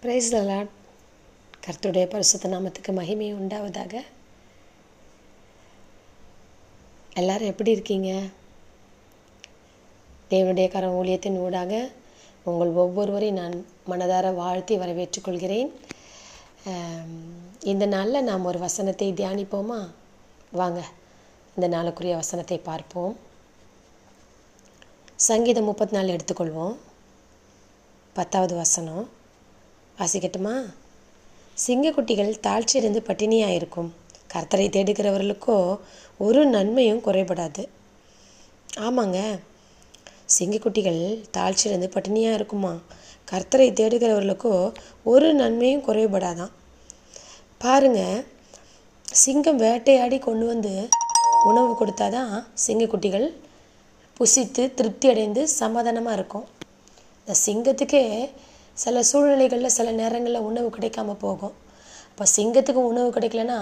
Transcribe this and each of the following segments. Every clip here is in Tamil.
Praise the Lord. கர்த்தருடைய பரிசுத்த நாமத்துக்கு மகிமை உண்டாவதாக. எல்லாரும் எப்படி இருக்கீங்க? தேவனுடைய கரம் ஊழியத்தின் ஊடாக உங்கள் ஒவ்வொருவரையும் நான் மனதார வாழ்த்தி வரவேற்றுக் கொள்கிறேன். இந்த நாளில் நாம் ஒரு வசனத்தை தியானிப்போமா? வாங்க இந்த நாளுக்குரிய வசனத்தை பார்ப்போம். சங்கீதம் 34 எடுத்துக்கொள்வோம். 10வது வசனம் வாசிக்கட்டுமா? சிங்கக்குட்டிகள் தாழ்ச்சியடைந்து பட்டினியாக இருக்கும், கர்த்தரை தேடுகிறவர்களுக்கோ ஒரு நன்மையும் குறைபடாது. ஆமாங்க, சிங்கக்குட்டிகள் தாழ்ச்சியடைந்து பட்டினியாக இருக்குமா, கர்த்தரை தேடுகிறவர்களுக்கோ ஒரு நன்மையும் குறைபடாதான். பாருங்க, சிங்கம் வேட்டையாடி கொண்டு வந்து உணவு கொடுத்தாதான் சிங்கக்குட்டிகள் புசித்து திருப்தி அடைந்து சமாதானமாக இருக்கும். இந்த சிங்கத்துக்கே சில சூழ்நிலைகளில் சில நேரங்களில் உணவு கிடைக்காம போகும். அப்போ சிங்கத்துக்கு உணவு கிடைக்கலன்னா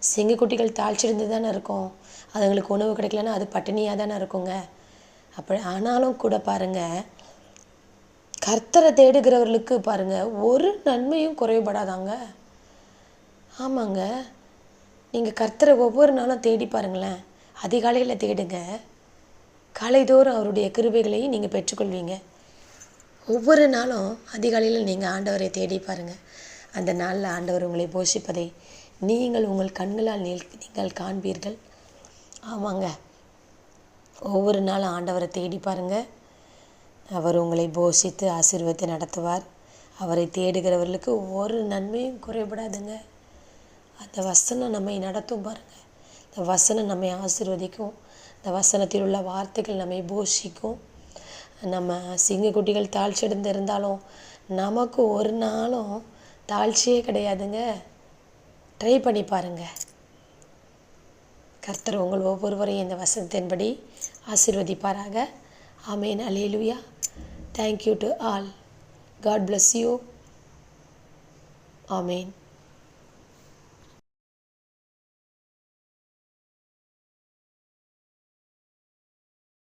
சிங்கக்குட்டிகள் தாழ்ச்சிருந்து தானே இருக்கும். அதுங்களுக்கு உணவு கிடைக்கலன்னா அது பட்டினியாக தானே இருக்குங்க. அப்படி ஆனாலும் கூட பாருங்கள், கர்த்தரை தேடுகிறவர்களுக்கு பாருங்கள் ஒரு நன்மையும் குறைபடாதாங்க. ஆமாங்க, நீங்கள் கர்த்தரை ஒவ்வொரு நாளும் தேடி பாருங்களேன். அதிகாலையில் தேடுங்க, காலைதோறும் அவருடைய கிருபைகளையும் நீங்கள் பெற்றுக்கொள்வீங்க. ஒவ்வொரு நாளும் அதிகாலையில் நீங்கள் ஆண்டவரை தேடி பாருங்கள். அந்த நாளில் ஆண்டவர் உங்களை போஷிப்பதை நீங்கள் உங்கள் கண்களால் நீங்கள் காண்பீர்கள். ஆமாங்க, ஒவ்வொரு நாளும் ஆண்டவரை தேடி பாருங்கள். அவர் உங்களை போஷித்து ஆசீர்வாதத்தை நடத்துவார். அவரை தேடுகிறவர்களுக்கு ஒரு நன்மையும் குறைபடாதுங்க. அந்த வசனம் நம்மை நடத்தும் பாருங்கள். இந்த வசனம் நம்மை ஆசீர்வதிக்கும். இந்த வசனத்தில் உள்ள வார்த்தைகள் நம்மை போஷிக்கும். நம்ம சிங்கக்குட்டிகள் தாழ்ச்சியடைந்து இருந்தாலும் நமக்கு ஒரு நாளும் தாழ்ச்சியே கிடையாதுங்க. ட்ரை பண்ணி பாருங்கள். கர்த்தர் உங்கள் ஒவ்வொருவரையும் இந்த வசனத்தின்படி ஆசீர்வதிப்பாராக. ஆமேன். அல்லேலூயா. Thank you to all. God bless you. Amen.